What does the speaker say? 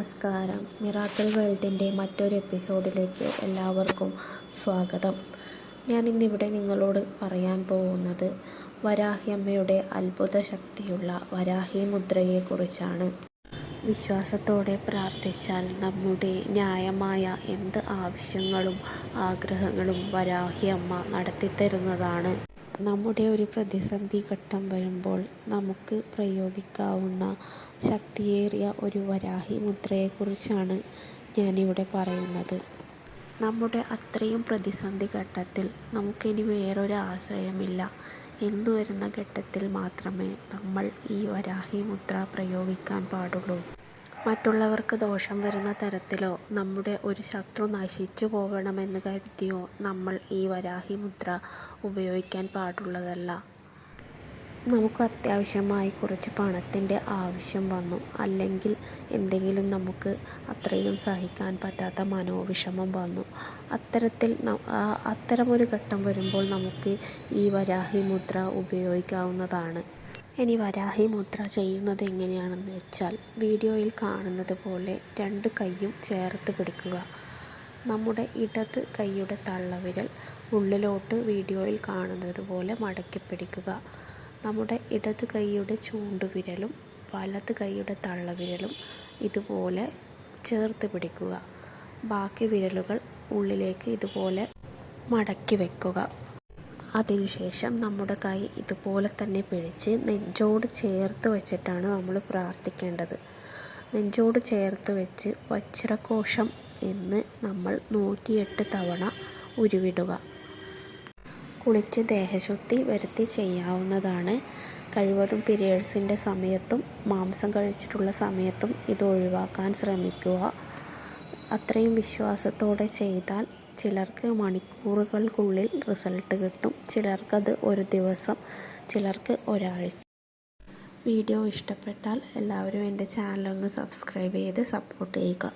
നമസ്കാരം. മിറാക്കിൾ വേൾഡിൻ്റെ മറ്റൊരു എപ്പിസോഡിലേക്ക് എല്ലാവർക്കും സ്വാഗതം. ഞാൻ ഇന്നിവിടെ നിങ്ങളോട് പറയാൻ പോകുന്നത് വരാഹിയമ്മയുടെ അത്ഭുത ശക്തിയുള്ള വരാഹി മുദ്രയെക്കുറിച്ചാണ്. വിശ്വാസത്തോടെ പ്രാർത്ഥിച്ചാൽ നമ്മുടെ ന്യായമായ എന്ത് ആവശ്യങ്ങളും ആഗ്രഹങ്ങളും വരാഹിയമ്മ നടത്തിത്തരുന്നതാണ്. നമ്മുടെ ഒരു പ്രതിസന്ധി ഘട്ടം വരുമ്പോൾ നമുക്ക് പ്രയോഗിക്കാവുന്ന ശക്തിയേറിയ ഒരു വരാഹി മുദ്രയെക്കുറിച്ചാണ് ഞാനിവിടെ പറയുന്നത്. നമ്മുടെ അത്രയും പ്രതിസന്ധി ഘട്ടത്തിൽ നമുക്കിനി വേറൊരു ആശ്രയമില്ല എന്ന് വരുന്ന ഘട്ടത്തിൽ മാത്രമേ നമ്മൾ ഈ വരാഹി മുദ്ര പ്രയോഗിക്കാൻ പാടുള്ളൂ. മറ്റുള്ളവർക്ക് ദോഷം വരുന്ന തരത്തിലോ നമ്മുടെ ഒരു ശത്രു നശിച്ചു പോകണമെന്ന് കരുതിയോ നമ്മൾ ഈ വരാഹി മുദ്ര ഉപയോഗിക്കാൻ പാടുള്ളതല്ല. നമുക്ക് അത്യാവശ്യമായി കുറച്ച് പണത്തിൻ്റെ ആവശ്യം വന്നു, അല്ലെങ്കിൽ എന്തെങ്കിലും നമുക്ക് അത്രയും സഹിക്കാൻ പറ്റാത്ത മനോവിഷമം വന്നു. അത്തരമൊരു ഘട്ടം വരുമ്പോൾ നമുക്ക് ഈ വരാഹി മുദ്ര ഉപയോഗിക്കാവുന്നതാണ്. ഇനി വരാഹി മുദ്ര ചെയ്യുന്നത് എങ്ങനെയാണെന്ന് വെച്ചാൽ, വീഡിയോയിൽ കാണുന്നത് പോലെ രണ്ട് കൈയും ചേർത്ത് പിടിക്കുക. നമ്മുടെ ഇടത് കൈയുടെ തള്ളവിരൽ ഉള്ളിലോട്ട് വീഡിയോയിൽ കാണുന്നത് പോലെ മടക്കി പിടിക്കുക. നമ്മുടെ ഇടത് കൈയുടെ ചൂണ്ടുവിരലും വലത് കൈയുടെ തള്ളവിരലും ഇതുപോലെ ചേർത്ത് പിടിക്കുക. ബാക്കി വിരലുകൾ ഉള്ളിലേക്ക് ഇതുപോലെ മടക്കി വയ്ക്കുക. അതിനുശേഷം നമ്മുടെ കൈ ഇതുപോലെ തന്നെ പിടിച്ച് നെഞ്ചോട് ചേർത്ത് വെച്ചിട്ടാണ് നമ്മൾ പ്രാർത്ഥിക്കേണ്ടത്. നെഞ്ചോട് ചേർത്ത് വെച്ച് വജ്രകോശം എന്ന് നമ്മൾ 108 തവണ ഉരുവിടുക. കുളിച്ച് ദേഹശുദ്ധി വരുത്തി ചെയ്യാവുന്നതാണ്. കഴിവതും പീരിയഡ്സിൻ്റെ സമയത്തും മാംസം കഴിച്ചിട്ടുള്ള സമയത്തും ഇത് ഒഴിവാക്കാൻ ശ്രമിക്കുക. അത്രയും വിശ്വാസത്തോടെ ചെയ്താൽ ചിലർക്ക് മണിക്കൂറുകൾക്കുള്ളിൽ റിസൾട്ട് കിട്ടും, ചിലർക്കത് ഒരു ദിവസം, ചിലർക്ക് ഒരാഴ്ച. വീഡിയോ ഇഷ്ടപ്പെട്ടാൽ എല്ലാവരും എൻ്റെ ചാനലൊന്ന് സബ്സ്ക്രൈബ് ചെയ്ത് സപ്പോർട്ട് ചെയ്യുക.